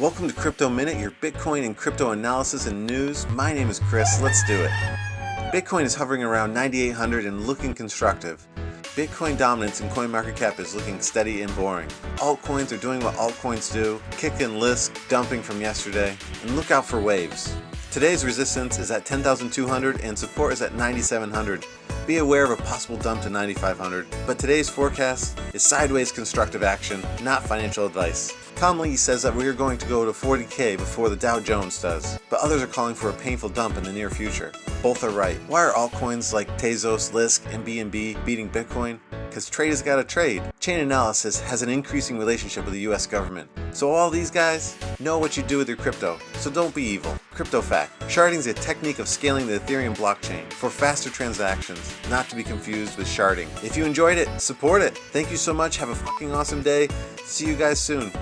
Welcome to Crypto Minute, your Bitcoin and crypto analysis and news. My name is Kris. Let's do it. Bitcoin is hovering around 9,800 and looking constructive. Bitcoin dominance in CoinMarketCap is looking steady and boring. Altcoins are doing what altcoins do, kick and list, dumping from yesterday, and look out for waves. Today's resistance is at 10,200 and support is at 9,700. Be aware of a possible dump to 9,500, but today's forecast is sideways constructive action, not financial advice. Tom Lee says that we are going to go to 40K before the Dow Jones does, but others are calling for a painful dump in the near future. Both are right. Why are altcoins like Tezos, Lisk, and BNB beating Bitcoin? Because trade has got to trade. Chain Analysis has an increasing relationship with the US government. So all these guys know what you do with your crypto, so don't be evil. Crypto fact: sharding is a technique of scaling the Ethereum blockchain for faster transactions, not to be confused with sharding. If you enjoyed it, support it. Thank you so much. Have a fucking awesome day. See you guys soon.